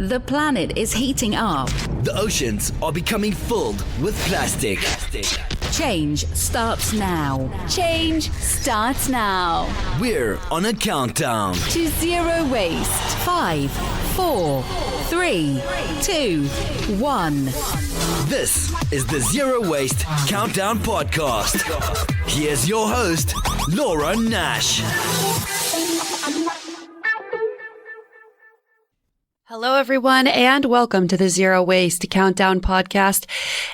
The planet is heating up. The oceans are becoming filled with plastic. Change starts now. Change starts now. We're on a countdown To zero waste. 5, 4, 3, 2, 1. This is the Zero Waste Countdown Podcast. Here's your host, Laura Nash. Hello, everyone, and welcome to the Zero Waste Countdown Podcast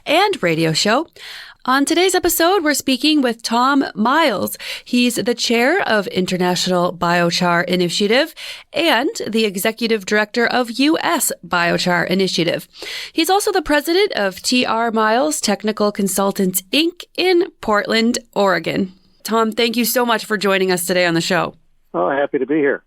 and radio show. On today's episode, we're speaking with Tom Miles. He's the chair of International BioChar Initiative and the Executive Director of U.S. BioChar Initiative. He's also the president of TR Miles Technical Consultants, Inc. in Portland, Oregon. Tom, thank you so much for joining us today on the show. Oh, happy to be here.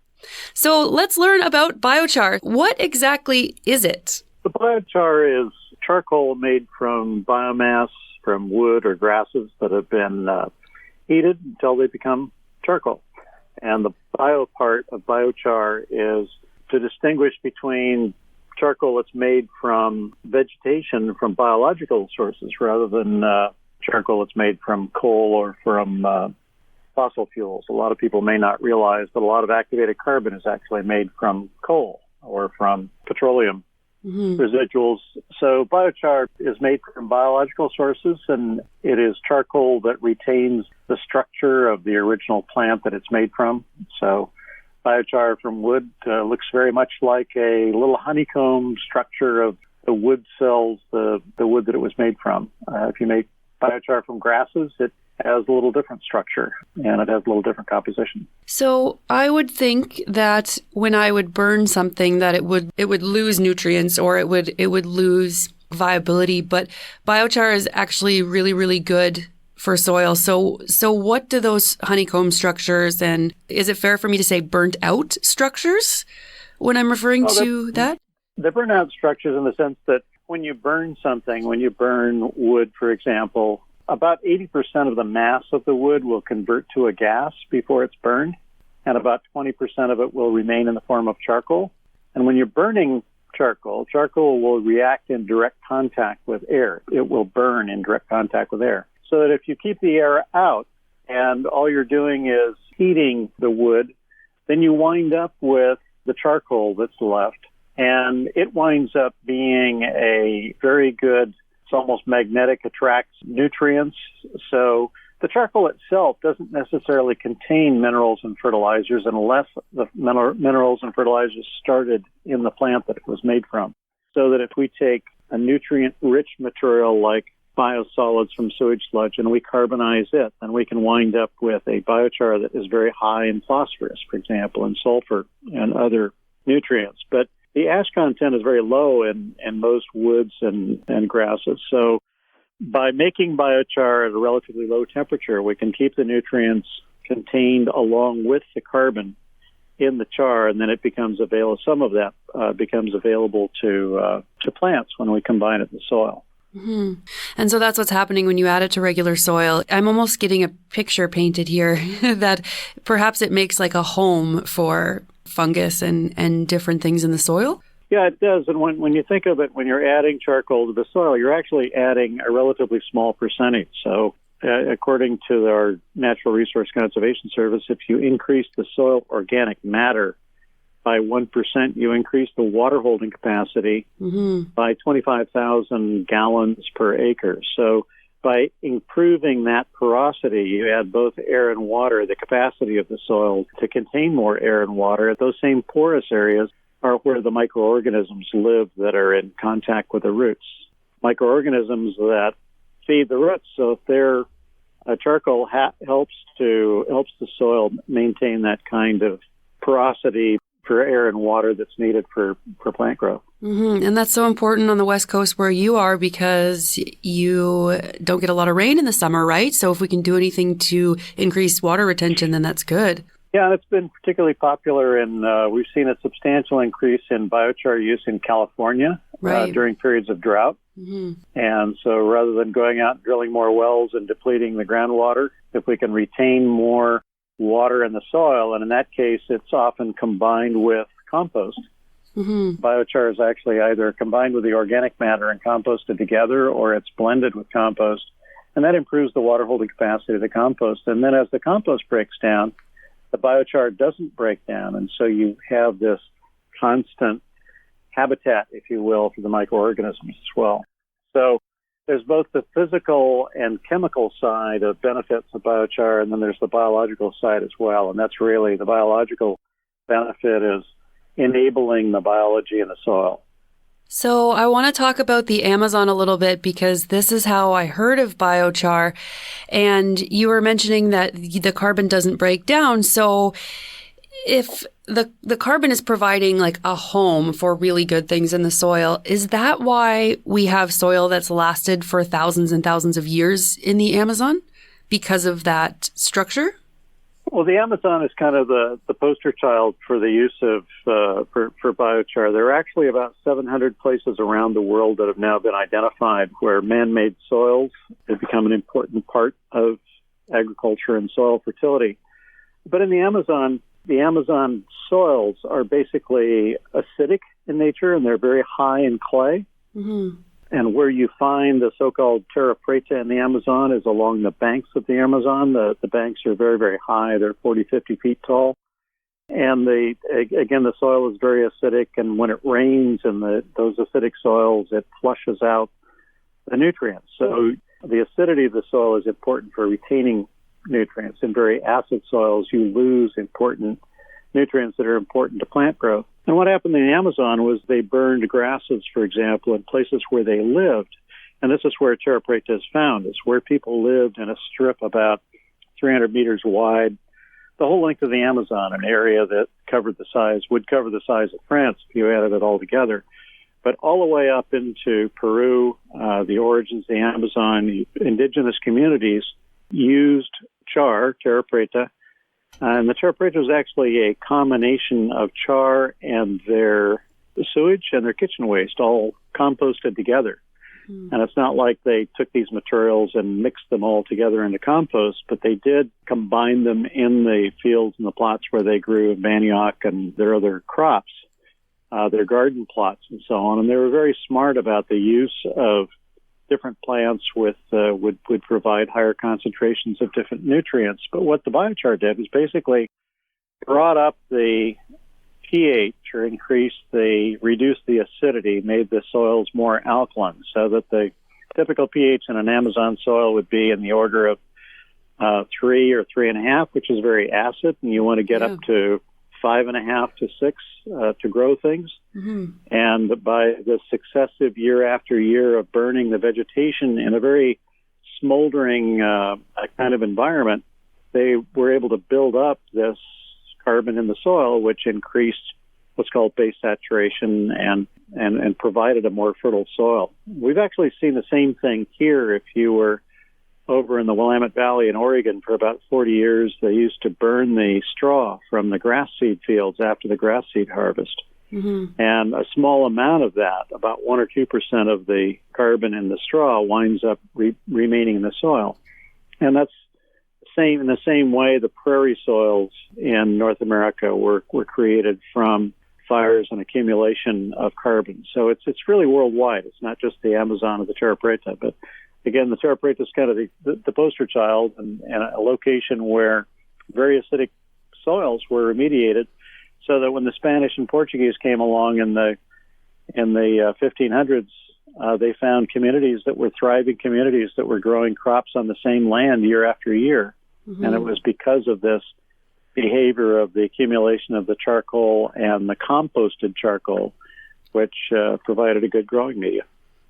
So let's learn about biochar. What exactly is it? The biochar is charcoal made from biomass, from wood or grasses that have been heated until they become charcoal. And the bio part of biochar is to distinguish between charcoal that's made from vegetation, from biological sources, rather than charcoal that's made from coal or from fossil fuels. A lot of people may not realize that a lot of activated carbon is actually made from coal or from petroleum residuals. So biochar is made from biological sources, and it is charcoal that retains the structure of the original plant that it's made from. So biochar from wood looks very much like a little honeycomb structure of the wood cells, the wood that it was made from. If you make biochar from grasses, it has a little different structure, and it has a little different composition. So I would think that when I would burn something that it would lose nutrients or it would lose viability, but biochar is actually really, really good for soil. So what do those honeycomb structures, and is it fair for me to say burnt out structures when I'm referring to that? They're burnt out structures in the sense that when you burn something, when you burn wood, for example, about 80% of the mass of the wood will convert to a gas before it's burned, and about 20% of it will remain in the form of charcoal. And when you're burning charcoal will react in direct contact with air. It will burn in direct contact with air. So that if you keep the air out and all you're doing is heating the wood, then you wind up with the charcoal that's left, and it winds up being a very good, it's almost magnetic, attracts nutrients. So the charcoal itself doesn't necessarily contain minerals and fertilizers unless the minerals and fertilizers started in the plant that it was made from. So that if we take a nutrient-rich material like biosolids from sewage sludge and we carbonize it, then we can wind up with a biochar that is very high in phosphorus, for example, and sulfur and other nutrients. But the ash content is very low in most woods and grasses. So by making biochar at a relatively low temperature, we can keep the nutrients contained along with the carbon in the char, and then it becomes available. Some of that becomes available to plants when we combine it in the soil. Mm-hmm. And so that's what's happening when you add it to regular soil. I'm almost getting a picture painted here that perhaps it makes like a home for fungus and different things in the soil? Yeah, it does. And when you think of it, when you're adding charcoal to the soil, you're actually adding a relatively small percentage. So according to our Natural Resource Conservation Service, if you increase the soil organic matter by 1%, you increase the water holding capacity by 25,000 gallons per acre. So by improving that porosity, you add both air and water, the capacity of the soil to contain more air and water. Those same porous areas are where the microorganisms live that are in contact with the roots. Microorganisms that feed the roots. So if their charcoal helps the soil maintain that kind of porosity for air and water that's needed for plant growth. Mm-hmm. And that's so important on the West Coast where you are because you don't get a lot of rain in the summer, right? So if we can do anything to increase water retention, then that's good. Yeah, and it's been particularly popular, and we've seen a substantial increase in biochar use in California during periods of drought. Mm-hmm. And so rather than going out and drilling more wells and depleting the groundwater, if we can retain more water in the soil, and in that case, it's often combined with compost. Biochar is actually either combined with the organic matter and composted together, or it's blended with compost. And that improves the water holding capacity of the compost. And then as the compost breaks down, the biochar doesn't break down. And so you have this constant habitat, if you will, for the microorganisms as well. So there's both the physical and chemical side of benefits of biochar, and then there's the biological side as well. And that's really the biological benefit is enabling the biology in the soil. So I want to talk about the Amazon a little bit because this is how I heard of biochar. And you were mentioning that the carbon doesn't break down. So if the carbon is providing like a home for really good things in the soil, is that why we have soil that's lasted for thousands and thousands of years in the Amazon? Because of that structure? Well, the Amazon is kind of the poster child for the use of for biochar. There are actually about 700 places around the world that have now been identified where man-made soils have become an important part of agriculture and soil fertility. But in the Amazon soils are basically acidic in nature, and they're very high in clay. Mm-hmm. And where you find the so-called terra preta in the Amazon is along the banks of the Amazon. The banks are very, very high. They're 40, 50 feet tall. And the soil is very acidic. And when it rains in those acidic soils, it flushes out the nutrients. So the acidity of the soil is important for retaining nutrients. In very acid soils, you lose important nutrients that are important to plant growth. And what happened in the Amazon was they burned grasses, for example, in places where they lived. And this is where terra preta is found. It's where people lived in a strip about 300 meters wide, the whole length of the Amazon, an area that would cover the size of France if you added it all together. But all the way up into Peru, the origins of the Amazon, indigenous communities used terra preta. And the terra preta was actually a combination of char and their sewage and their kitchen waste all composted together. Mm. And it's not like they took these materials and mixed them all together into compost, but they did combine them in the fields and the plots where they grew manioc and their other crops, their garden plots and so on. And they were very smart about the use of different plants would provide higher concentrations of different nutrients. But what the biochar did was basically brought up the pH or reduced the acidity, made the soils more alkaline, so that the typical pH in an Amazon soil would be in the order of 3 or 3.5, which is very acid, and you want to get up to 5.5 to 6 to grow things. Mm-hmm. And by the successive year after year of burning the vegetation in a very smoldering kind of environment, they were able to build up this carbon in the soil, which increased what's called base saturation and provided a more fertile soil. We've actually seen the same thing here. If you were over in the Willamette Valley in Oregon for about 40 years, they used to burn the straw from the grass seed fields after the grass seed harvest. Mm-hmm. And a small amount of that, about 1 or 2% of the carbon in the straw, winds up remaining in the soil. And that's in the same way the prairie soils in North America were created from fires and accumulation of carbon. So it's really worldwide. It's not just the Amazon or the terra preta, but again, the terra preta is kind of the poster child and a location where very acidic soils were remediated, so that when the Spanish and Portuguese came along in the 1500s, they found communities that were thriving communities that were growing crops on the same land year after year. Mm-hmm. And it was because of this behavior of the accumulation of the charcoal and the composted charcoal, which provided a good growing media.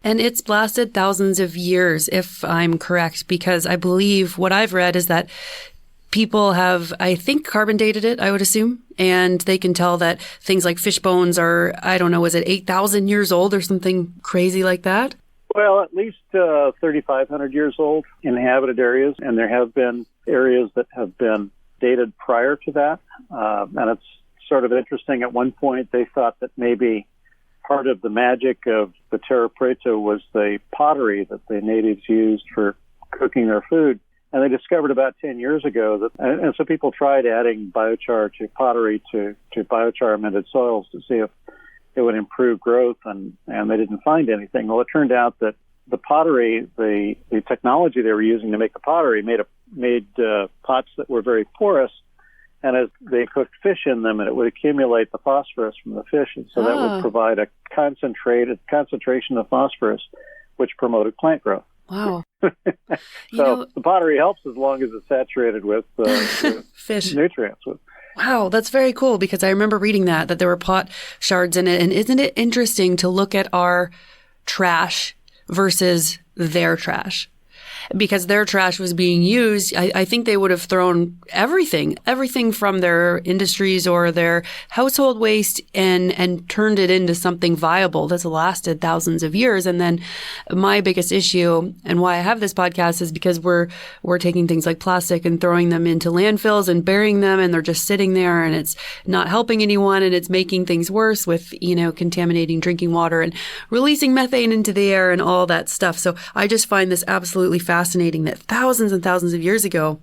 And it's lasted thousands of years, if I'm correct, because I believe what I've read is that people have, I think, carbon dated it, I would assume, and they can tell that things like fish bones are, I don't know, is it 8,000 years old or something crazy like that? Well, at least 3,500 years old inhabited areas, and there have been areas that have been dated prior to that. And it's sort of interesting. At one point, they thought that maybe part of the magic of the terra preta was the pottery that the natives used for cooking their food. And they discovered about 10 years ago that, and so people tried adding biochar to pottery to biochar amended soils to see if it would improve growth, and they didn't find anything. Well, it turned out that the pottery, the technology they were using to make the pottery made pots that were very porous, and as they cooked fish in them, and it would accumulate the phosphorus from the fish, and so that would provide a concentration of phosphorus, which promoted plant growth. Wow. So the pottery helps as long as it's saturated with fish nutrients. Wow, that's very cool, because I remember reading that there were pot shards in it. And isn't it interesting to look at our trash versus their trash? Because their trash was being used, I think they would have thrown everything from their industries or their household waste and turned it into something viable that's lasted thousands of years. And then my biggest issue and why I have this podcast is because we're taking things like plastic and throwing them into landfills and burying them, and they're just sitting there, and it's not helping anyone, and it's making things worse with, contaminating drinking water and releasing methane into the air and all that stuff. So I just find this absolutely fascinating that thousands and thousands of years ago,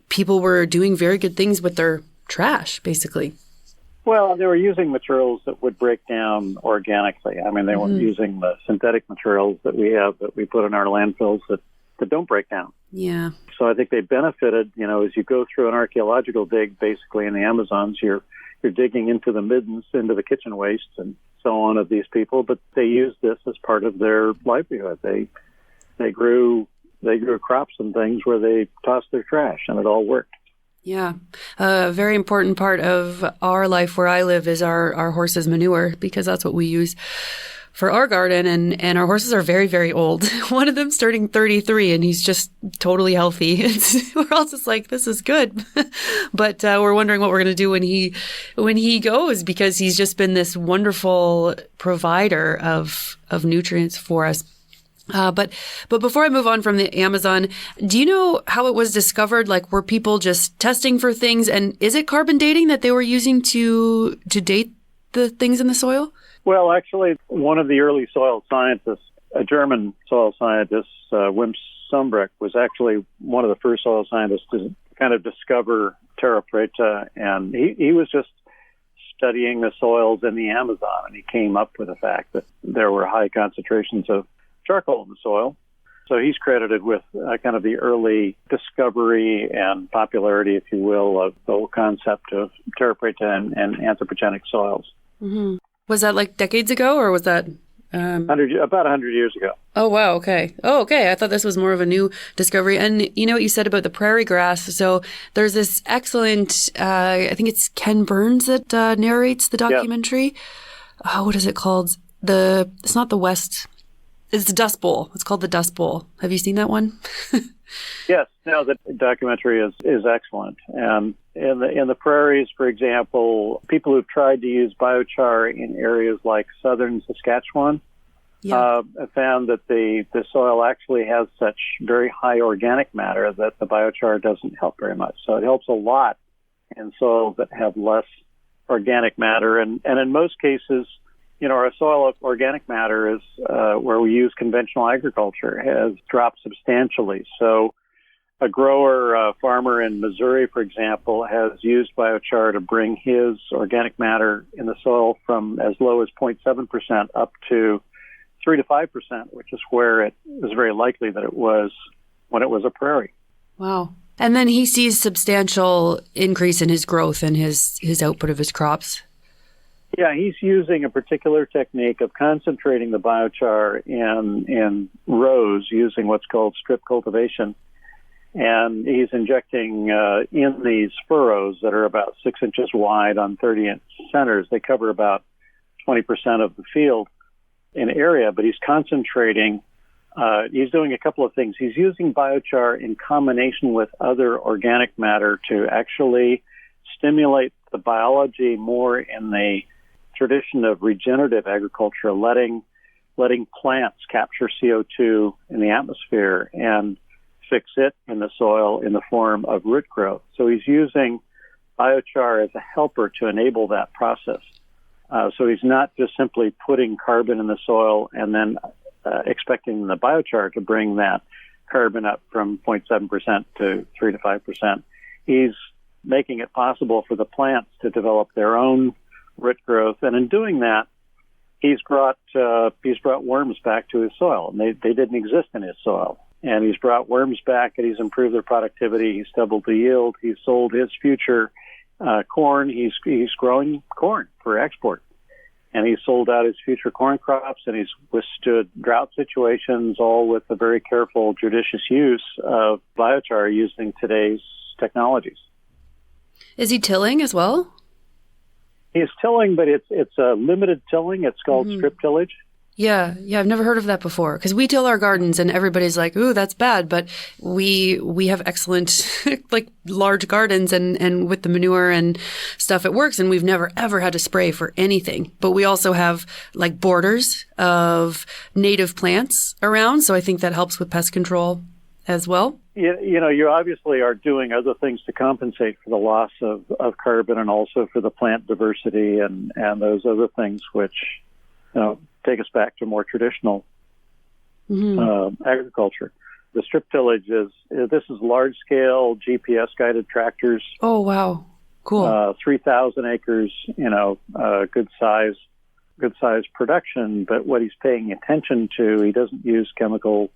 people were doing very good things with their trash, basically. Well, they were using materials that would break down organically. I mean, they weren't using the synthetic materials that we have that we put in our landfills that don't break down. Yeah. So I think they benefited, as you go through an archaeological dig, basically in the Amazons, you're digging into the middens, into the kitchen waste and so on of these people, but they used this as part of their livelihood. They grew crops and things where they tossed their trash, and it all worked. Yeah. A very important part of our life where I live is our horses' manure, because that's what we use for our garden. And our horses are very, very old. One of them's turning 33, and he's just totally healthy. We're all just like, this is good. But we're wondering what we're going to do when he goes, because he's just been this wonderful provider of nutrients for us. But before I move on from the Amazon, do you know how it was discovered? Like, were people just testing for things? And is it carbon dating that they were using to date the things in the soil? Well, actually, one of the early soil scientists, a German soil scientist, Wim Sumbrück, was actually one of the first soil scientists to kind of discover terra preta. And he was just studying the soils in the Amazon, and he came up with the fact that there were high concentrations of charcoal in the soil. So he's credited with kind of the early discovery and popularity, if you will, of the whole concept of terra preta and anthropogenic soils. Mm-hmm. Was that like decades ago, or was that? About 100 years ago. Oh, wow. Okay. I thought this was more of a new discovery. And you know what you said about the prairie grass? So there's this excellent, I think it's Ken Burns that narrates the documentary. Yeah. Oh, what is it called? It's not the West. It's the Dust Bowl. It's called the Dust Bowl. Have you seen that one? Yes. No, the documentary is excellent. And in the prairies, for example, people who've tried to use biochar in areas like southern Saskatchewan have found that the soil actually has such very high organic matter that the biochar doesn't help very much. So it helps a lot in soils that have less organic matter. And in most cases, our soil of organic matter is where we use conventional agriculture has dropped substantially. So a farmer in Missouri, for example, has used biochar to bring his organic matter in the soil from as low as 0.7% up to 3 to 5%, which is where it is very likely that it was when it was a prairie. Wow. And then he sees substantial increase in his growth and his output of his crops. Yeah, he's using a particular technique of concentrating the biochar in rows using what's called strip cultivation. And he's injecting in these furrows that are about 6 inches wide on 30-inch centers. They cover about 20% of the field in area, but he's concentrating. He's doing a couple of things. He's using biochar in combination with other organic matter to actually stimulate the biology more in the tradition of regenerative agriculture, letting plants capture CO2 in the atmosphere and fix it in the soil in the form of root growth. So he's using biochar as a helper to enable that process. So he's not just simply putting carbon in the soil and then expecting the biochar to bring that carbon up from 0.7% to 3 to 5%. He's making it possible for the plants to develop their own root growth. And in doing that, he's brought worms back to his soil, and they didn't exist in his soil. And he's brought worms back, and he's improved their productivity. He's doubled the yield. He's sold his future corn. He's growing corn for export. And he's sold out his future corn crops, and he's withstood drought situations, all with a very careful, judicious use of biochar using today's technologies. Is he tilling as well? He's tilling, but it's a limited tilling. It's called strip tillage. Yeah, I've never heard of that before, because we till our gardens and everybody's like, ooh, that's bad. But we have excellent, like, large gardens, and with the manure and stuff, it works. And we've never, ever had to spray for anything. But we also have, like, borders of native plants around. So I think that helps with pest control as well. You know, you obviously are doing other things to compensate for the loss of carbon, and also for the plant diversity and those other things, which, you know, take us back to more traditional agriculture. The strip tillage is large scale GPS guided tractors. Oh, wow. Cool. 3,000 acres, good size production. But what he's paying attention to, he doesn't use chemical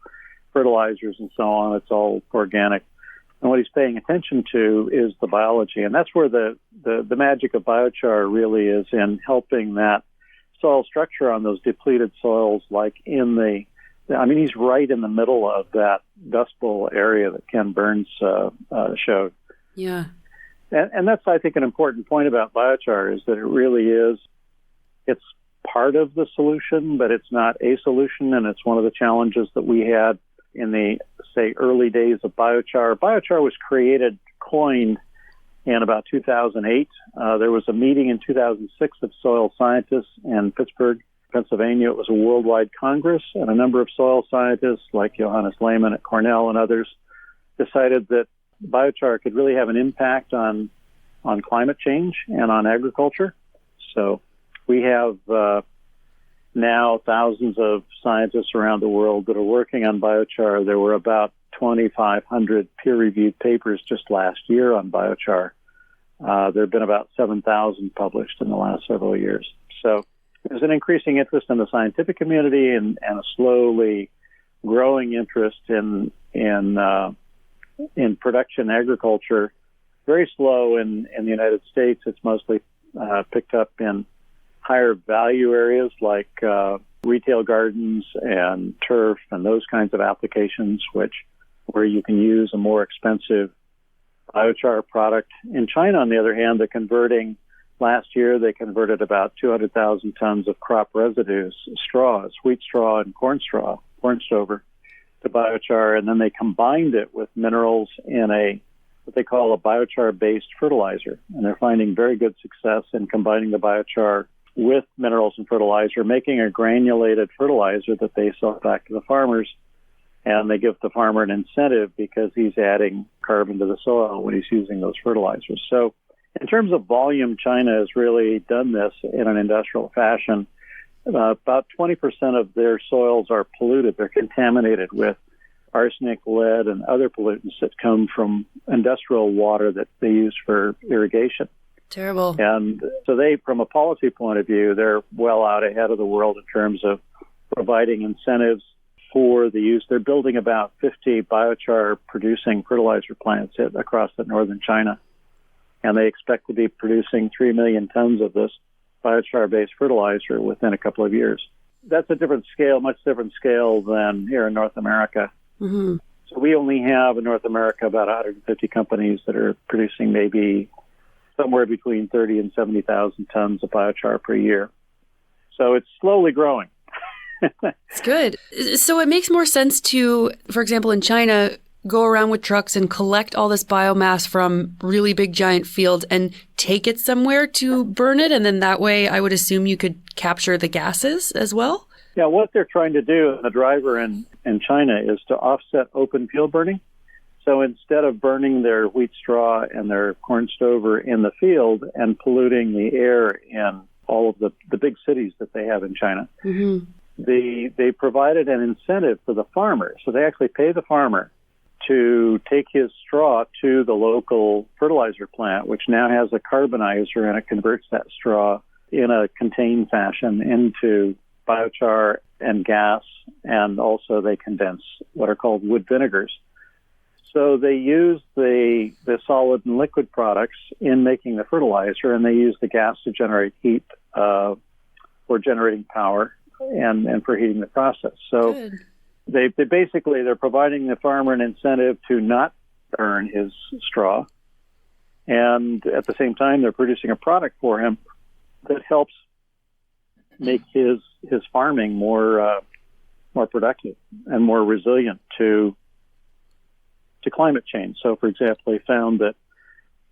fertilizers and so on. It's all organic. And what he's paying attention to is the biology. And that's where the magic of biochar really is, in helping that soil structure on those depleted soils, like he's right in the middle of that Dust Bowl area that Ken Burns showed. Yeah. And that's, I think, an important point about biochar, is that it really is, it's part of the solution, but it's not a solution. And it's one of the challenges that we had in the, say, early days of biochar. Biochar was coined in about 2008. There was a meeting in 2006 of soil scientists in Pittsburgh, Pennsylvania. It was a worldwide congress, and a number of soil scientists like Johannes Lehmann at Cornell and others decided that biochar could really have an impact on climate change and on agriculture. So we have now thousands of scientists around the world that are working on biochar. There were about 2,500 peer-reviewed papers just last year on biochar. There have been about 7,000 published in the last several years. So there's an increasing interest in the scientific community, and a slowly growing interest in production agriculture. Very slow in the United States. It's mostly picked up in higher value areas like retail gardens and turf and those kinds of applications, where you can use a more expensive biochar product. In China, on the other hand, last year they converted about 200,000 tons of crop residues, straws, wheat straw and corn stover, to biochar, and then they combined it with minerals in what they call a biochar-based fertilizer. And they're finding very good success in combining the biochar with minerals and fertilizer, making a granulated fertilizer that they sell back to the farmers. And they give the farmer an incentive because he's adding carbon to the soil when he's using those fertilizers. So in terms of volume, China has really done this in an industrial fashion. About 20% of their soils are polluted. They're contaminated with arsenic, lead, and other pollutants that come from industrial water that they use for irrigation. Terrible. And so from a policy point of view, they're well out ahead of the world in terms of providing incentives for the use. They're building about 50 biochar-producing fertilizer plants across northern China, and they expect to be producing 3 million tons of this biochar-based fertilizer within a couple of years. That's a different scale, much different scale than here in North America. Mm-hmm. So we only have in North America about 150 companies that are producing maybe somewhere between 30 and 70,000 tons of biochar per year. So it's slowly growing. It's good. So it makes more sense to, for example, in China, go around with trucks and collect all this biomass from really big giant fields and take it somewhere to burn it. And then that way, I would assume you could capture the gases as well? Yeah, what they're trying to do, the driver in China, is to offset open field burning. So instead of burning their wheat straw and their corn stover in the field and polluting the air in all of the big cities that they have in China, mm-hmm. they provided an incentive for the farmer. So they actually pay the farmer to take his straw to the local fertilizer plant, which now has a carbonizer, and it converts that straw in a contained fashion into biochar and gas, and also they condense what are called wood vinegars. So they use the solid and liquid products in making the fertilizer, and they use the gas to generate heat for generating power and for heating the process. So they're providing the farmer an incentive to not burn his straw, and at the same time they're producing a product for him that helps make his farming more productive and more resilient to climate change. So, for example, they found that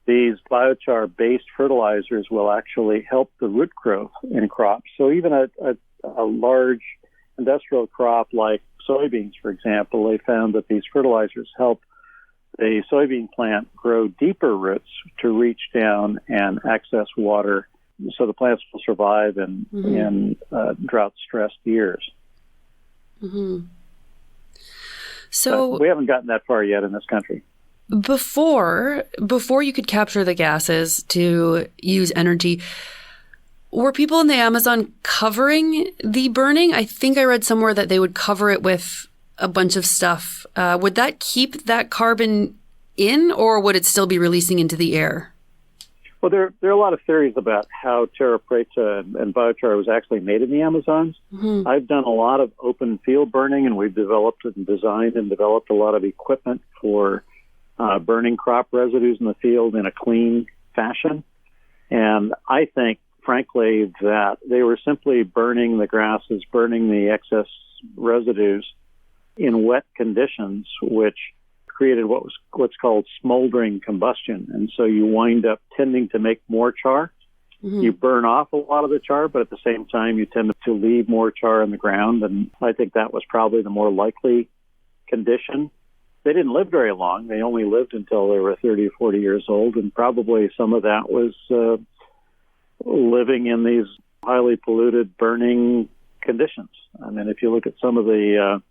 these biochar-based fertilizers will actually help the root growth in crops. So even a large industrial crop like soybeans, for example, they found that these fertilizers help the soybean plant grow deeper roots to reach down and access water so the plants will survive in drought-stressed years. Mm-hmm. So but we haven't gotten that far yet in this country. Before you could capture the gases to use energy, were people in the Amazon covering the burning? I think I read somewhere that they would cover it with a bunch of stuff. Would that keep that carbon in, or would it still be releasing into the air? Well, there are a lot of theories about how terra preta and biochar was actually made in the Amazons. Mm-hmm. I've done a lot of open field burning, and we've developed and designed and developed a lot of equipment for burning crop residues in the field in a clean fashion. And I think, frankly, that they were simply burning the grasses, burning the excess residues in wet conditions, which created what's called smoldering combustion. And so you wind up tending to make more char. Mm-hmm. You burn off a lot of the char, but at the same time, you tend to leave more char in the ground. And I think that was probably the more likely condition. They didn't live very long. They only lived until they were 30 or 40 years old. And probably some of that was living in these highly polluted burning conditions. I mean, if you look at some of the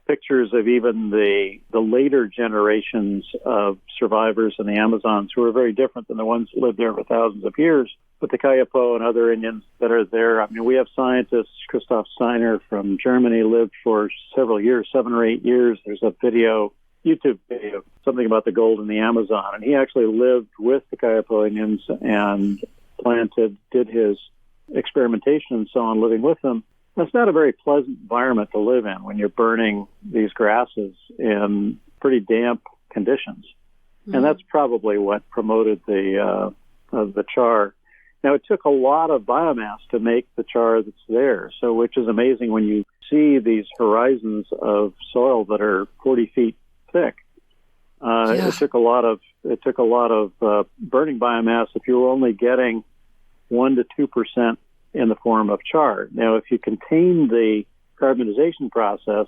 pictures of even the later generations of survivors in the Amazons, who are very different than the ones that lived there for thousands of years, but the Kayapo and other Indians that are there. I mean, we have scientists, Christoph Steiner from Germany lived for several years, 7 or 8 years. There's a YouTube video, something about the gold in the Amazon, and he actually lived with the Kayapo Indians and did his experimentation and so on, living with them. It's not a very pleasant environment to live in when you're burning these grasses in pretty damp conditions. Mm-hmm. And that's probably what promoted the char. Now, it took a lot of biomass to make the char that's there, so which is amazing when you see these horizons of soil that are 40 feet thick. It took a lot of burning biomass if you were only getting 1 to 2% in the form of char. Now, if you contain the carbonization process,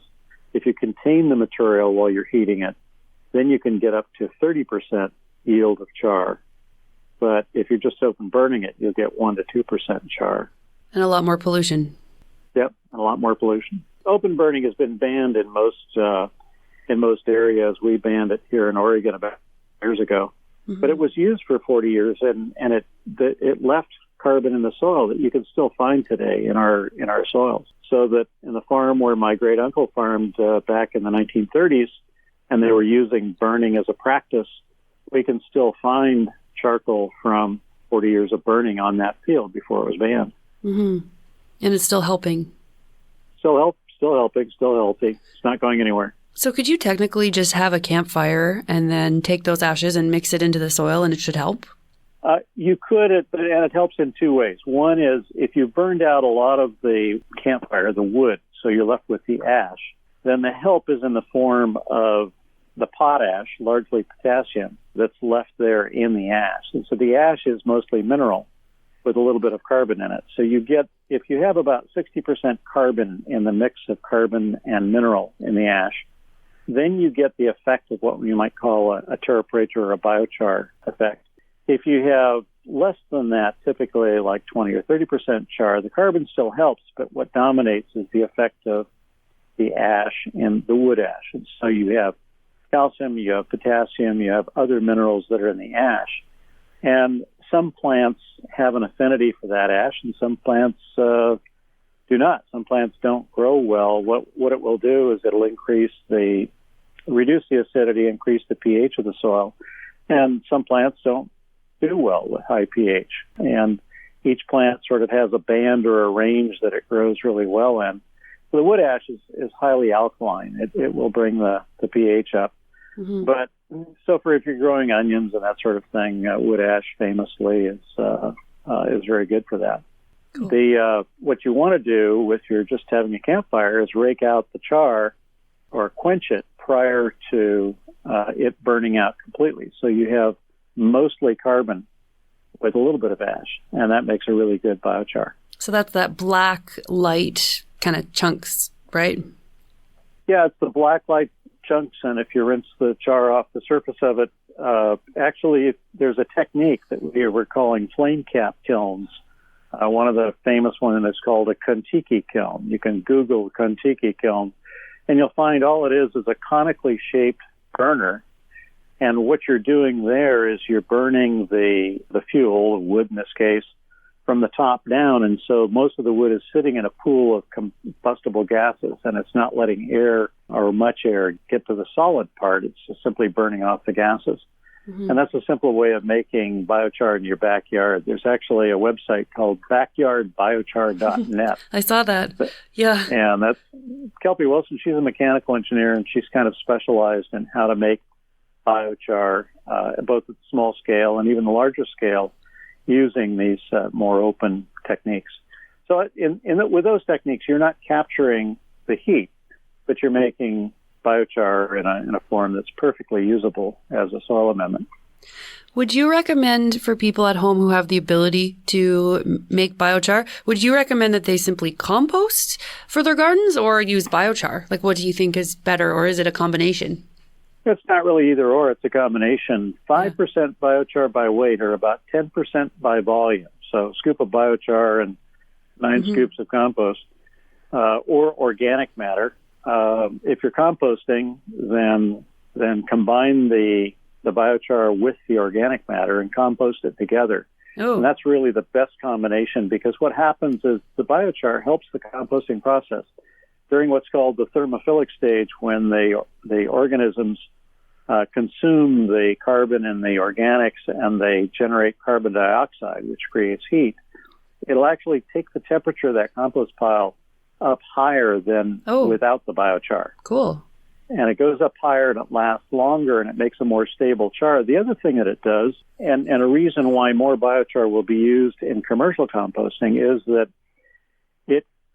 if you contain the material while you're heating it, then you can get up to 30% yield of char. But if you're just open burning it, you'll get 1 to 2% char. And a lot more pollution. Yep, and a lot more pollution. Open burning has been banned in most areas. We banned it here in Oregon about years ago. Mm-hmm. But it was used for 40 years, and it left carbon in the soil that you can still find today in our soils. So that in the farm where my great uncle farmed back in the 1930s, and they were using burning as a practice, we can still find charcoal from 40 years of burning on that field before it was banned. Mm-hmm. And it's still helping. Still helping, still healthy. It's not going anywhere. So could you technically just have a campfire and then take those ashes and mix it into the soil and it should help? You could, and it helps in two ways. One is if you burned out a lot of the campfire, the wood, so you're left with the ash, then the help is in the form of the potash, largely potassium, that's left there in the ash. And so the ash is mostly mineral with a little bit of carbon in it. So you get, if you have about 60% carbon in the mix of carbon and mineral in the ash, then you get the effect of what we might call a terra preta or a biochar effect. If you have less than that, typically like 20 or 30% char, the carbon still helps, but what dominates is the effect of the ash and the wood ash. And so you have calcium, you have potassium, you have other minerals that are in the ash. And some plants have an affinity for that ash, and some plants do not. Some plants don't grow well. What it will do is it'll reduce the acidity, increase the pH of the soil, and some plants don't do well with high pH. And each plant sort of has a band or a range that it grows really well in. So the wood ash is highly alkaline. It will bring the pH up. Mm-hmm. But so if you're growing onions and that sort of thing, wood ash famously is very good for that. Cool. What you want to do if you're just having a campfire is rake out the char or quench it prior to it burning out completely. So you have mostly carbon with a little bit of ash, and that makes a really good biochar. So that's that black light kind of chunks, right? Yeah, it's the black light chunks, and if you rinse the char off the surface of it, actually there's a technique that we're calling flame cap kilns. One of the famous ones is called a Kontiki kiln. You can Google Kontiki kiln, and you'll find all it is a conically shaped burner. And what you're doing there is you're burning the fuel, wood in this case, from the top down. And so most of the wood is sitting in a pool of combustible gases, and it's not letting air or much air get to the solid part. It's just simply burning off the gases. Mm-hmm. And that's a simple way of making biochar in your backyard. There's actually a website called backyardbiochar.net. I saw that. Yeah. And that's Kelpie Wilson. She's a mechanical engineer, and she's kind of specialized in how to make biochar, both at the small scale and even the larger scale, using these more open techniques. So with those techniques, you're not capturing the heat, but you're making biochar in a form that's perfectly usable as a soil amendment. Would you recommend for people at home who have the ability to make biochar, would you recommend that they simply compost for their gardens or use biochar? Like, what do you think is better, or is it a combination? It's not really either or. It's a combination. 5% biochar by weight or about 10% by volume. So scoop of biochar and 9 scoops of compost or organic matter. If you're composting, then combine the biochar with the organic matter and compost it together. Oh. And that's really the best combination, because what happens is the biochar helps the composting process during what's called the thermophilic stage, when the organisms consume the carbon in the organics and they generate carbon dioxide, which creates heat. It'll actually take the temperature of that compost pile up higher than without the biochar. Cool. And it goes up higher and it lasts longer and it makes a more stable char. The other thing that it does, and a reason why more biochar will be used in commercial composting, is that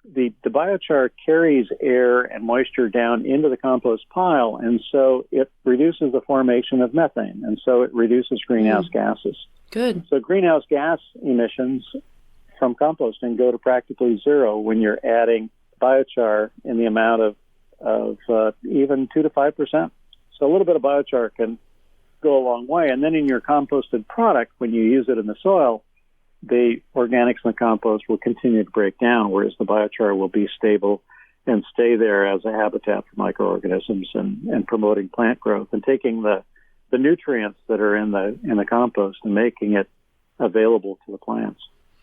the biochar carries air and moisture down into the compost pile, and so it reduces the formation of methane, and so it reduces greenhouse gases. Good. So greenhouse gas emissions from composting go to practically zero when you're adding biochar in the amount of even 2 to 5%. So a little bit of biochar can go a long way. And then in your composted product, when you use it in the soil, the organics in the compost will continue to break down, whereas the biochar will be stable and stay there as a habitat for microorganisms and promoting plant growth and taking the nutrients that are in the compost and making it available to the plants.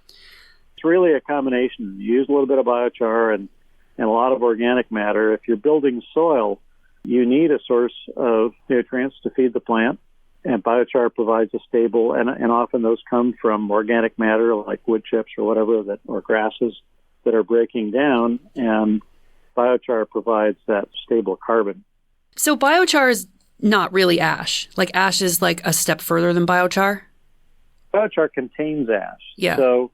It's really a combination. You use a little bit of biochar and a lot of organic matter. If you're building soil, you need a source of nutrients to feed the plant. And biochar provides a stable, and often those come from organic matter like wood chips or whatever, or grasses that are breaking down, and biochar provides that stable carbon. So biochar is not really ash. Like, ash is like a step further than biochar? Biochar contains ash. Yeah. So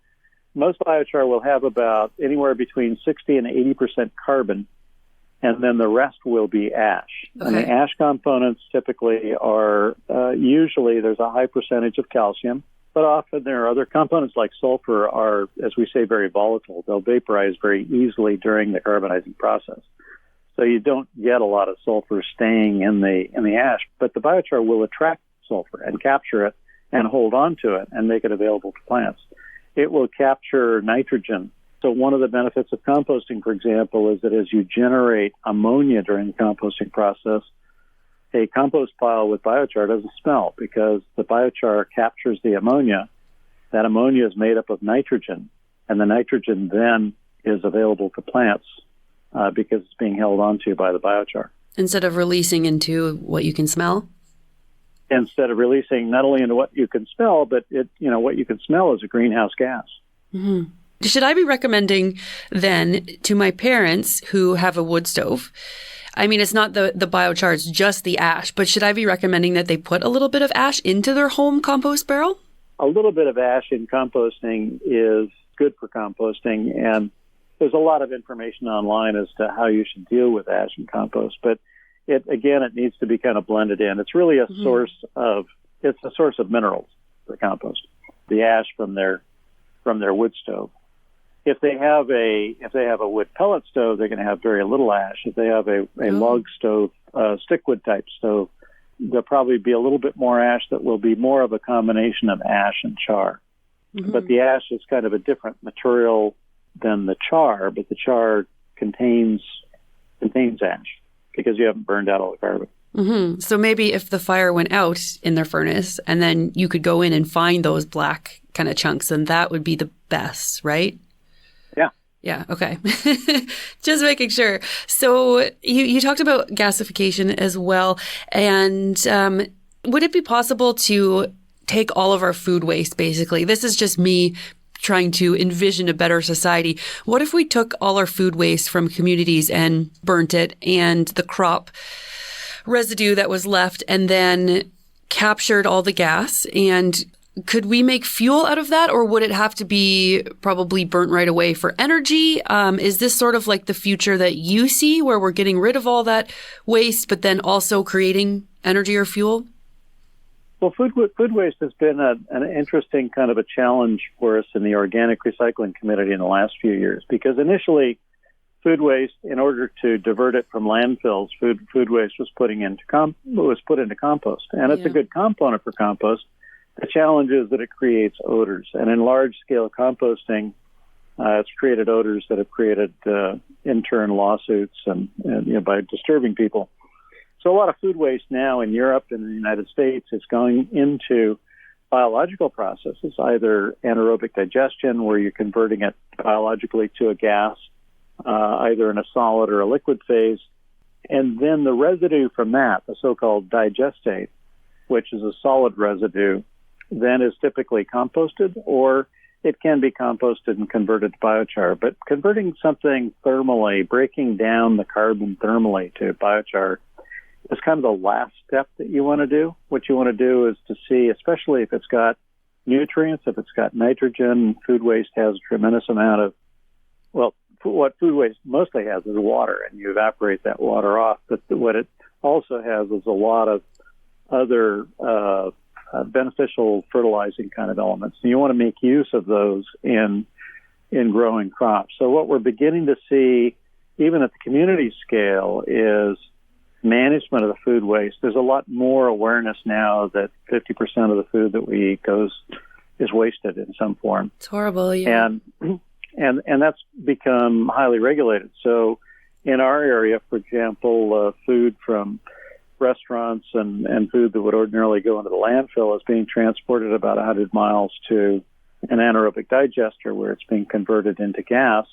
most biochar will have about anywhere between 60 and 80% carbon, and then the rest will be ash. Okay. And the ash components typically are, usually there's a high percentage of calcium, but often there are other components like sulfur are, as we say, very volatile. They'll vaporize very easily during the carbonizing process. So you don't get a lot of sulfur staying in the ash, but the biochar will attract sulfur and capture it and hold on to it and make it available to plants. It will capture nitrogen. So one of the benefits of composting, for example, is that as you generate ammonia during the composting process, a compost pile with biochar doesn't smell because the biochar captures the ammonia That ammonia is made up of nitrogen, and the nitrogen then is available to plants because it's being held onto by the biochar. Instead of releasing into what you can smell? Instead of releasing not only into what you can smell, but what you can smell is a greenhouse gas. Mm-hmm. Should I be recommending then to my parents who have a wood stove? I mean, it's not the biochar, it's just the ash, but should I be recommending that they put a little bit of ash into their home compost barrel? A little bit of ash in composting is good for composting, and there's a lot of information online as to how you should deal with ash in compost, but it needs to be kind of blended in. It's really a source of minerals, the compost, the ash from their wood stove. If they have a wood pellet stove, they're going to have very little ash. If they have a log stove, stickwood type stove, there'll probably be a little bit more ash that will be more of a combination of ash and char. Mm-hmm. But the ash is kind of a different material than the char, but the char contains ash because you haven't burned out all the carbon. Mm-hmm. So maybe if the fire went out in their furnace and then you could go in and find those black kind of chunks, then that would be the best, right? Yeah. Okay. Just making sure. So you talked about gasification as well. And would it be possible to take all of our food waste, basically? This is just me trying to envision a better society. What if we took all our food waste from communities and burnt it, and the crop residue that was left, and then captured all the gas? And could we make fuel out of that, or would it have to be probably burnt right away for energy? Is this sort of like the future that you see, where we're getting rid of all that waste, but then also creating energy or fuel? Well, food waste has been an interesting kind of a challenge for us in the organic recycling community in the last few years, because initially food waste, in order to divert it from landfills, food waste was put into compost, and it's a good component for compost. The challenge is that it creates odors, and in large-scale composting, it's created odors that have created in turn lawsuits and by disturbing people. So a lot of food waste now in Europe and in the United States is going into biological processes, either anaerobic digestion, where you're converting it biologically to a gas, either in a solid or a liquid phase, and then the residue from that, the so-called digestate, which is a solid residue, then is typically composted, or it can be composted and converted to biochar. But converting something thermally, breaking down the carbon thermally to biochar, is kind of the last step that you want to do. What you want to do is to see, especially if it's got nutrients, if it's got nitrogen. Food waste has a tremendous amount of, what food waste mostly has is water, and you evaporate that water off. But what it also has is a lot of other beneficial fertilizing kind of elements. And you want to make use of those in growing crops. So what we're beginning to see, even at the community scale, is management of the food waste. There's a lot more awareness now that 50% of the food that we eat is wasted in some form. It's horrible, yeah. And that's become highly regulated. So in our area, for example, food from restaurants and food that would ordinarily go into the landfill is being transported about 100 miles to an anaerobic digester where it's being converted into gas.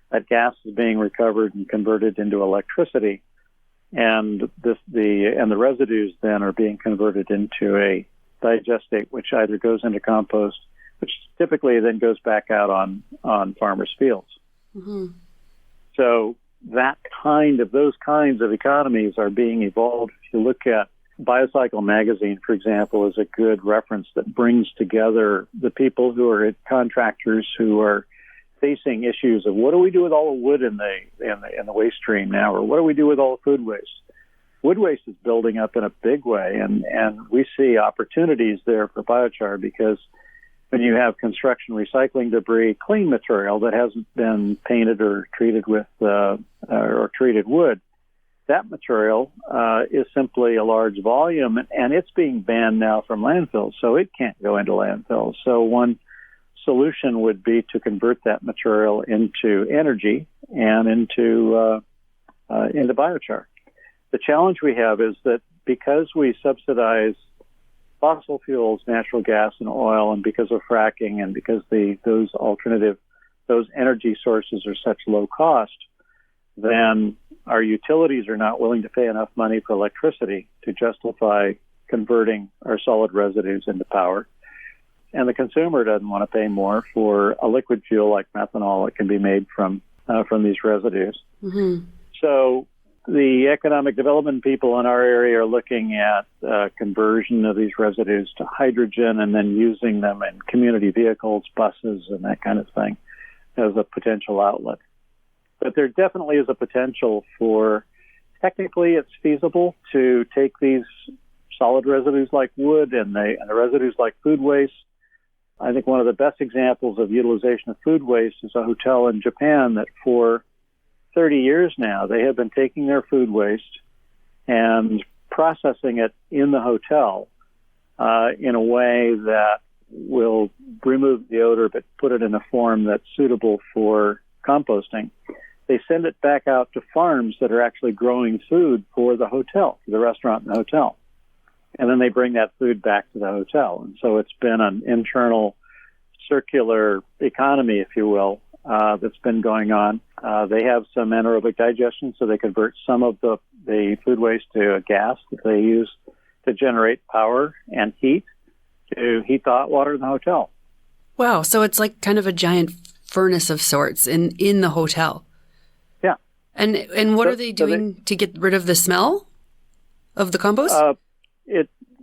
That gas is being recovered and converted into electricity, and the residues then are being converted into a digestate, which either goes into compost, which typically then goes back out on farmers' fields. Mm-hmm. So those kinds of economies are being evolved. If you look at Biocycle magazine, for example, is a good reference that brings together the people who are contractors who are facing issues of what do we do with all the wood in the waste stream now, or what do we do with all the food waste? Wood waste is building up in a big way, and we see opportunities there for biochar, because when you have construction recycling debris, clean material that hasn't been painted or treated with or treated wood, that material is simply a large volume, and it's being banned now from landfills, so it can't go into landfills. So one solution would be to convert that material into energy and into biochar. The challenge we have is that because we subsidize fossil fuels, natural gas and oil, and because of fracking and because those energy sources are such low cost, then our utilities are not willing to pay enough money for electricity to justify converting our solid residues into power. And the consumer doesn't want to pay more for a liquid fuel like methanol that can be made from these residues. Mm-hmm. So the economic development people in our area are looking at conversion of these residues to hydrogen and then using them in community vehicles, buses, and that kind of thing as a potential outlet. But there definitely is a potential for, technically it's feasible to take these solid residues like wood and the residues like food waste. I think one of the best examples of utilization of food waste is a hotel in Japan that for 30 years now, they have been taking their food waste and processing it in the hotel in a way that will remove the odor but put it in a form that's suitable for composting. They send it back out to farms that are actually growing food for the hotel, for the restaurant and the hotel. And then they bring that food back to the hotel. And so it's been an internal circular economy, if you will, that's been going on. They have some anaerobic digestion, so they convert some of the food waste to a gas that they use to generate power and heat to heat the hot water in the hotel. Wow. So it's like kind of a giant furnace of sorts in the hotel. Yeah. And what are they doing to get rid of the smell of the compost?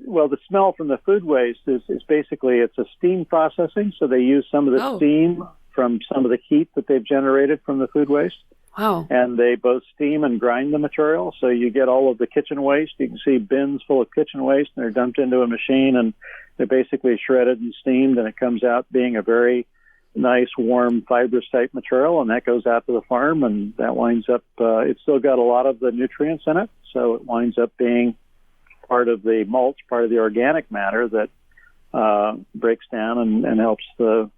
The smell from the food waste is basically it's a steam processing. So they use some of the steam from some of the heat that they've generated from the food waste. Wow. And they both steam and grind the material. So you get all of the kitchen waste. You can see bins full of kitchen waste, and they're dumped into a machine, and they're basically shredded and steamed, and it comes out being a very nice, warm, fibrous type material, and that goes out to the farm, and that winds up, it's still got a lot of the nutrients in it, so it winds up being part of the mulch, part of the organic matter that breaks down and helps the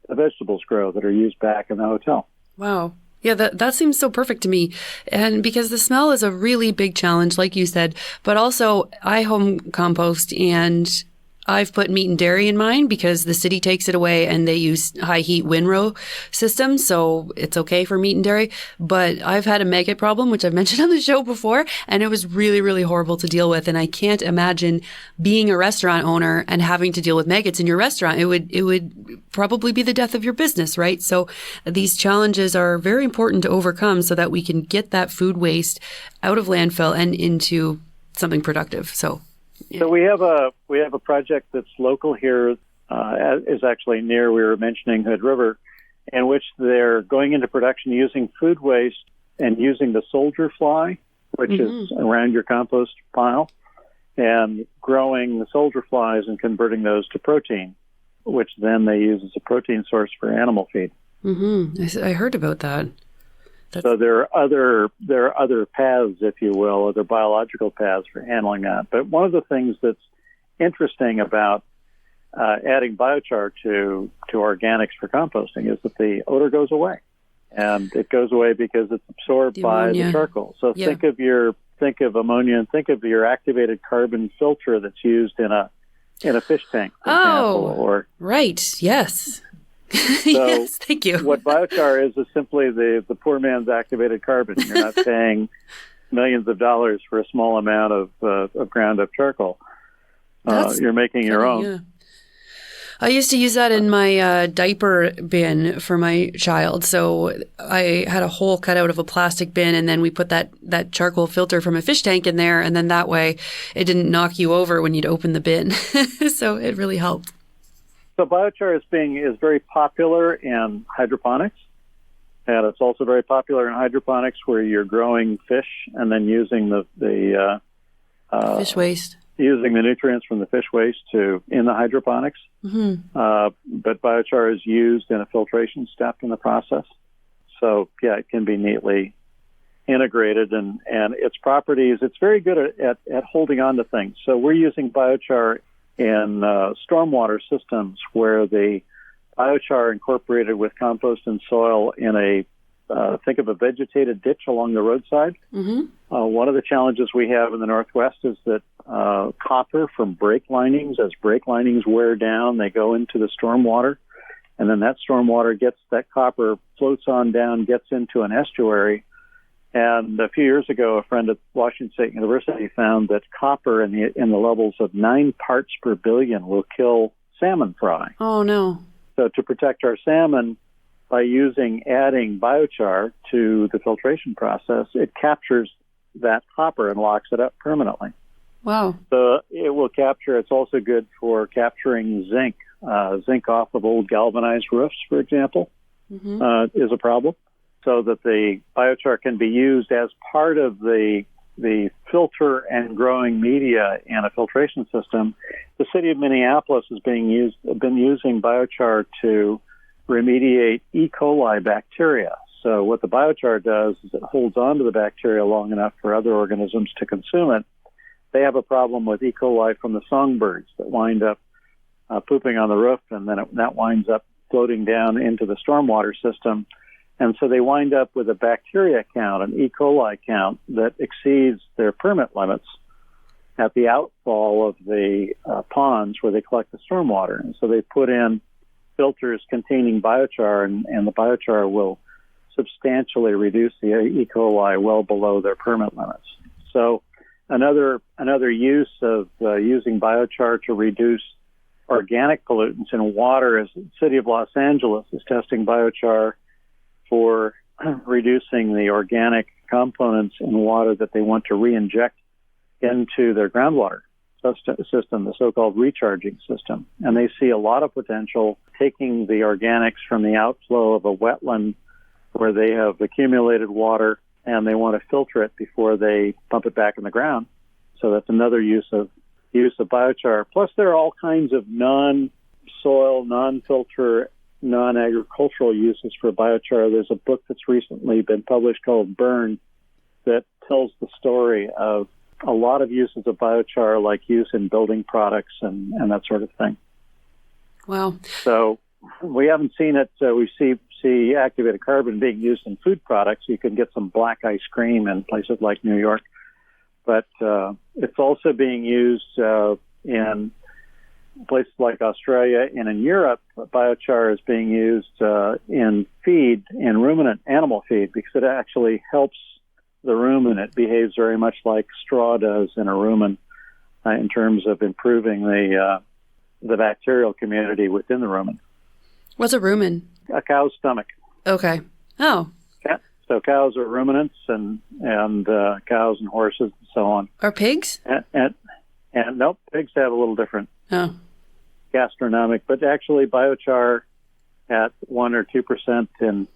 vegetables grow that are used back in the hotel. Wow. Yeah, that seems so perfect to me. And because the smell is a really big challenge, like you said, but also I home compost and I've put meat and dairy in mine because the city takes it away and they use high heat windrow systems. So it's okay for meat and dairy. But I've had a maggot problem, which I've mentioned on the show before, and it was really, really horrible to deal with. And I can't imagine being a restaurant owner and having to deal with maggots in your restaurant. It would probably be the death of your business, right? So these challenges are very important to overcome so that we can get that food waste out of landfill and into something productive. So we have a project that's local here, is actually near, we were mentioning Hood River, in which they're going into production using food waste and using the soldier fly, which is around your compost pile, and growing the soldier flies and converting those to protein, which then they use as a protein source for animal feed. Mm-hmm. I heard about that. So there are other paths, if you will, other biological paths for handling that. But one of the things that's interesting about adding biochar to organics for composting is that the odor goes away, and it goes away because it's absorbed by the charcoal. So think of ammonia and think of your activated carbon filter that's used in a fish tank, for example. Or right, yes. So yes, thank you. What biochar is simply the poor man's activated carbon. You're not paying millions of dollars for a small amount of ground up charcoal. You're making your own. Yeah. I used to use that in my diaper bin for my child. So I had a hole cut out of a plastic bin, and then we put that charcoal filter from a fish tank in there, and then that way it didn't knock you over when you'd open the bin. So it really helped. So biochar is very popular in hydroponics, and it's also very popular in hydroponics where you're growing fish and then using the fish waste, using the nutrients from the fish waste in the hydroponics. But biochar is used in a filtration step in the process. So it can be neatly integrated, and its properties. It's very good at holding on to things. So we're using biochar in stormwater systems where the biochar incorporated with compost and soil in a think of a vegetated ditch along the roadside. Mm-hmm. One of the challenges we have in the Northwest is that copper from brake linings, as brake linings wear down, they go into the stormwater, and then that stormwater that copper floats on down, gets into an estuary. And a few years ago, a friend at Washington State University found that copper in the levels of 9 parts per billion will kill salmon fry. Oh, no. So to protect our salmon, by adding biochar to the filtration process, it captures that copper and locks it up permanently. Wow. So it will capture. It's also good for capturing zinc. Zinc off of old galvanized roofs, for example, is a problem. So that the biochar can be used as part of the filter and growing media in a filtration system. The city of Minneapolis has been using biochar to remediate E. coli bacteria. So what the biochar does is it holds on to the bacteria long enough for other organisms to consume it. They have a problem with E. coli from the songbirds that wind up pooping on the roof, and then that winds up floating down into the stormwater system. And so they wind up with a bacteria count, an E. coli count, that exceeds their permit limits at the outfall of the ponds where they collect the stormwater. And so they put in filters containing biochar, and the biochar will substantially reduce the E. coli well below their permit limits. So another use of using biochar to reduce organic pollutants in water is the city of Los Angeles is testing biochar for reducing the organic components in water that they want to re-inject into their groundwater system, the so-called recharging system. And they see a lot of potential taking the organics from the outflow of a wetland where they have accumulated water, and they want to filter it before they pump it back in the ground. So that's another use of biochar. Plus, there are all kinds of non-soil, non-filter, non-agricultural uses for biochar. There's a book that's recently been published called Burn that tells the story of a lot of uses of biochar, like use in building products and that sort of thing. Wow. So we haven't seen it. We see activated carbon being used in food products. You can get some black ice cream in places like New York. But it's also being used in places like Australia and in Europe. Biochar is being used in feed, in ruminant animal feed, because it actually helps the rumen. It behaves very much like straw does in a rumen in terms of improving the bacterial community within the rumen. What's a rumen? A cow's stomach. Okay. Oh. Yeah. So cows are ruminants, and cows and horses and so on. Are pigs? And nope, pigs have a little different gastronomic, but actually biochar at 1 or 2% in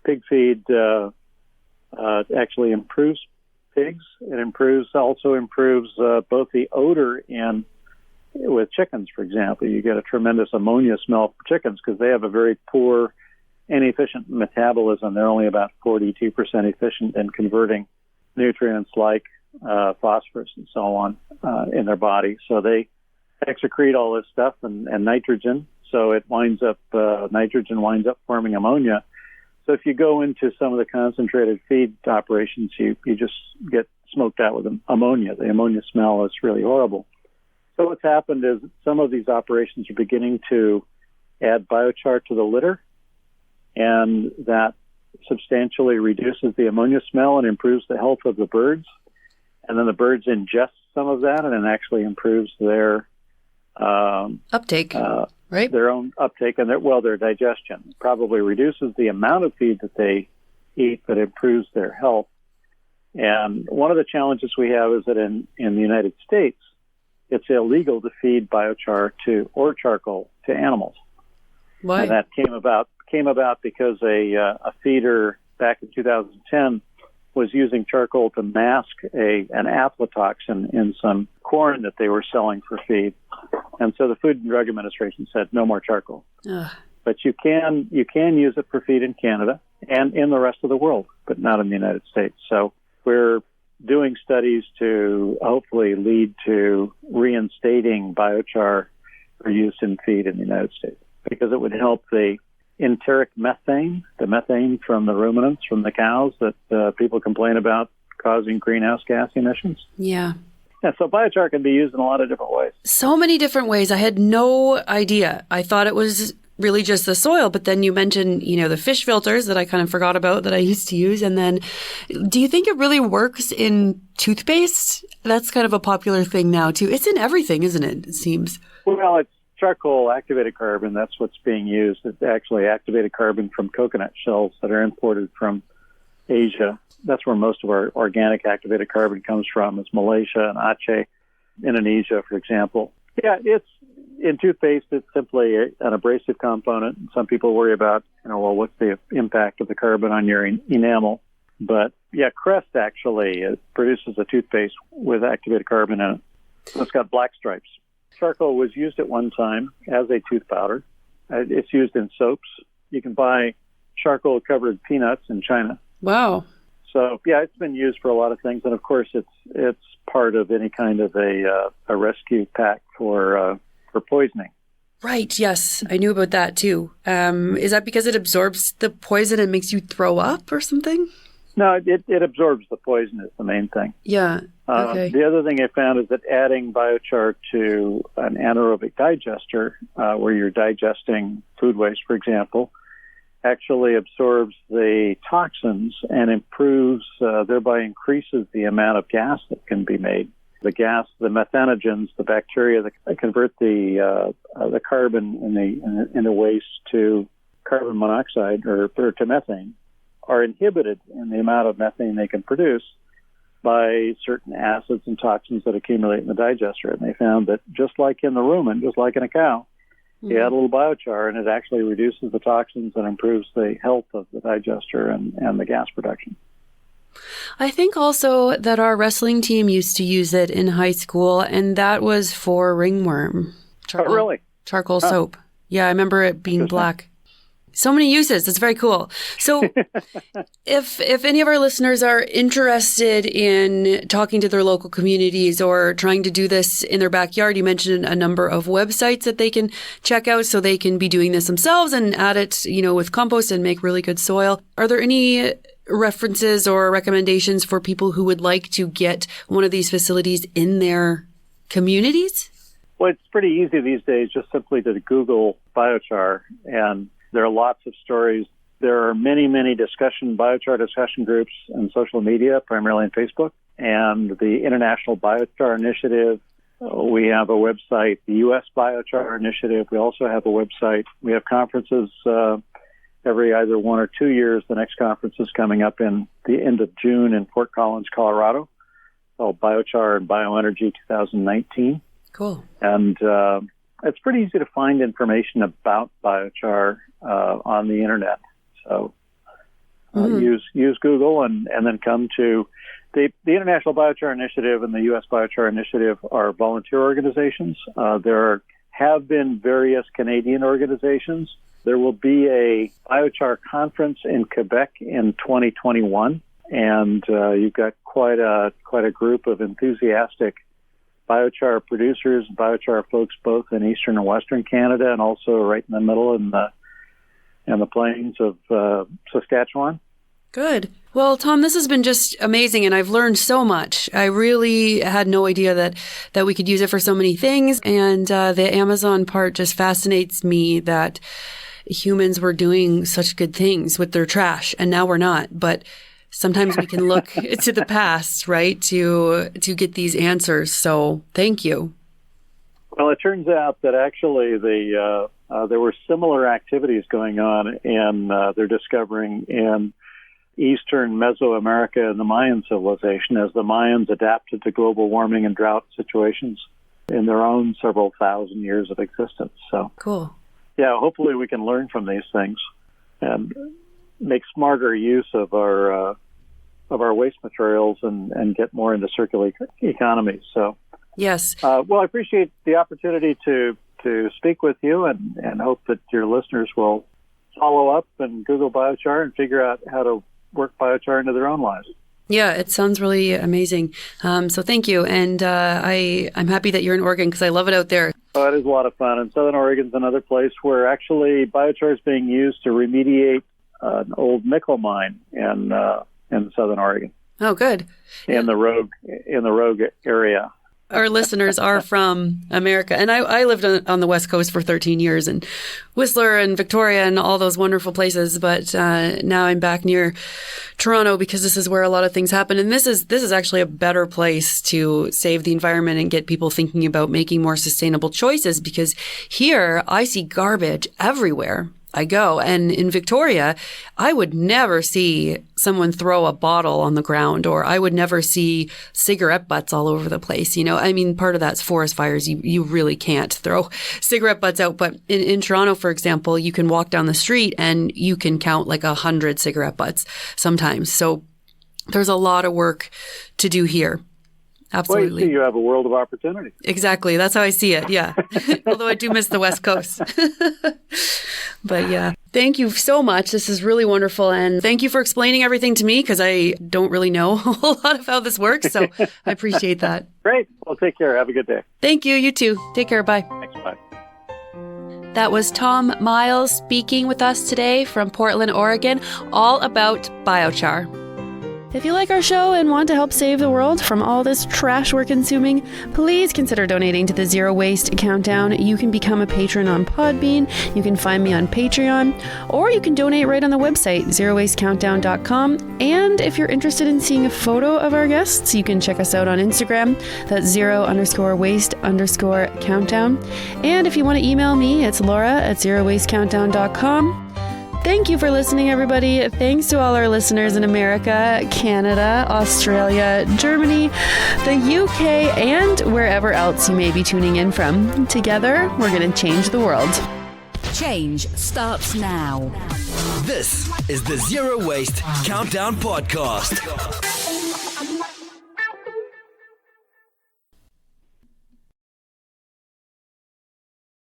pig feed actually improves pigs. It also improves both the odor with chickens, for example. You get a tremendous ammonia smell for chickens because they have a very poor, inefficient metabolism. They're only about 42% efficient in converting nutrients like phosphorus and so on in their body. So they excrete all this stuff and nitrogen. So it nitrogen winds up forming ammonia. So if you go into some of the concentrated feed operations, you just get smoked out with ammonia. The ammonia smell is really horrible. So what's happened is some of these operations are beginning to add biochar to the litter, and that substantially reduces the ammonia smell and improves the health of the birds. And then the birds ingest some of that, and it actually improves their uptake, right? Their own uptake and their digestion. It probably reduces the amount of feed that they eat, but improves their health. And one of the challenges we have is that in the United States, it's illegal to feed biochar or charcoal to animals. Why? And that came about because a feeder back in 2010 was using charcoal to mask an aflatoxin in some corn that they were selling for feed. And so the Food and Drug Administration said no more charcoal. Ugh. But you can use it for feed in Canada and in the rest of the world, but not in the United States. So we're doing studies to hopefully lead to reinstating biochar for use in feed in the United States, because it would help the enteric methane, the methane from the ruminants, from the cows that people complain about causing greenhouse gas emissions. Yeah. Yeah, so biochar can be used in a lot of different ways. So many different ways. I had no idea. I thought it was really just the soil, but then you mentioned, the fish filters that I kind of forgot about that I used to use. And then do you think it really works in toothpaste? That's kind of a popular thing now too. It's in everything, isn't it? It seems. Well, it's charcoal activated carbon. That's what's being used. It's actually activated carbon from coconut shells that are imported from Asia. That's where most of our organic activated carbon comes from, is Malaysia and Aceh, Indonesia, for example. Yeah, it's in toothpaste. It's simply an abrasive component. Some people worry about, what's the impact of the carbon on your enamel? But yeah, Crest actually produces a toothpaste with activated carbon in it. So it's got black stripes. Charcoal was used at one time as a tooth powder. It's used in soaps. You can buy charcoal-covered peanuts in China. Wow. So, yeah, it's been used for a lot of things. And, of course, it's part of any kind of a rescue pack for poisoning. Right, yes. I knew about that, too. Is that because it absorbs the poison and makes you throw up or something? No, it absorbs the poison is the main thing. Yeah, okay. The other thing I found is that adding biochar to an anaerobic digester, where you're digesting food waste, for example, actually absorbs the toxins and improves, thereby increases the amount of gas that can be made. The gas, the methanogens, the bacteria that convert the carbon in the waste to carbon monoxide or to methane, are inhibited in the amount of methane they can produce by certain acids and toxins that accumulate in the digester. And they found that just like in the rumen, just like in a cow, you add a little biochar and it actually reduces the toxins and improves the health of the digester and the gas production. I think also that our wrestling team used to use it in high school, and that was for ringworm. Oh, really? Charcoal soap. Yeah, I remember it being black. So many uses. That's very cool. So if any of our listeners are interested in talking to their local communities or trying to do this in their backyard, you mentioned a number of websites that they can check out so they can be doing this themselves and add it, with compost and make really good soil. Are there any references or recommendations for people who would like to get one of these facilities in their communities? Well, it's pretty easy these days just simply to Google biochar, and there are lots of stories. There are many, many biochar discussion groups on social media, primarily on Facebook, and the International BioChar Initiative. We have a website, the U.S. BioChar Initiative. We also have a website. We have conferences every either 1 or 2 years. The next conference is coming up in the end of June in Fort Collins, Colorado, called Biochar and Bioenergy 2019. Cool. And it's pretty easy to find information about biochar on the internet. So use Google and then come to the International BioChar Initiative and the U.S. BioChar Initiative are volunteer organizations. There have been various Canadian organizations. There will be a biochar conference in Quebec in 2021, and you've got quite a group of enthusiastic biochar producers, biochar folks, both in eastern and western Canada, and also right in the middle in the plains of Saskatchewan. Good. Well, Tom, this has been just amazing, and I've learned so much. I really had no idea that we could use it for so many things, and the Amazon part just fascinates me that humans were doing such good things with their trash, and now we're not. But sometimes we can look to the past, right, to get these answers. So thank you. Well, it turns out that actually there were similar activities going on, and they're discovering in eastern Mesoamerica and the Mayan civilization as the Mayans adapted to global warming and drought situations in their own several thousand years of existence. So cool. Yeah, hopefully we can learn from these things and make smarter use of our waste materials and get more into circular economy. So yes. Well, I appreciate the opportunity to speak with you and hope that your listeners will follow up and Google biochar and figure out how to work biochar into their own lives. Yeah, it sounds really amazing. So thank you. And I'm happy that you're in Oregon because I love it out there. Oh, it is a lot of fun. And Southern Oregon's another place where actually biochar is being used to remediate an old nickel mine in Southern Oregon. Oh, good. In the Rogue area. Our listeners are from America. And I lived on the West Coast for 13 years and Whistler and Victoria and all those wonderful places. But now I'm back near Toronto because this is where a lot of things happen. And this is actually a better place to save the environment and get people thinking about making more sustainable choices, because here I see garbage everywhere I go. And in Victoria, I would never see someone throw a bottle on the ground, or I would never see cigarette butts all over the place. You know, I mean, part of that's forest fires. You really can't throw cigarette butts out. But in Toronto, for example, you can walk down the street and you can count like 100 cigarette butts sometimes. So there's a lot of work to do here. Absolutely. Well, you have a world of opportunity. Exactly. That's how I see it. Yeah. Although I do miss the West Coast. But yeah, thank you so much. This is really wonderful. And thank you for explaining everything to me, because I don't really know a whole lot of how this works. So I appreciate that. Great. Well, take care. Have a good day. Thank you. You too. Take care. Bye. Thanks. Bye. That was Tom Miles speaking with us today from Portland, Oregon, all about biochar. If you like our show and want to help save the world from all this trash we're consuming, please consider donating to the Zero Waste Countdown. You can become a patron on Podbean, you can find me on Patreon, or you can donate right on the website, zerowastecountdown.com. And if you're interested in seeing a photo of our guests, you can check us out on Instagram. That's _waste_countdown. And if you want to email me, it's laura@zerowastecountdown.com. Thank you for listening, everybody. Thanks to all our listeners in America, Canada, Australia, Germany, the UK, and wherever else you may be tuning in from. Together, we're going to change the world. Change starts now. This is the Zero Waste Countdown Podcast.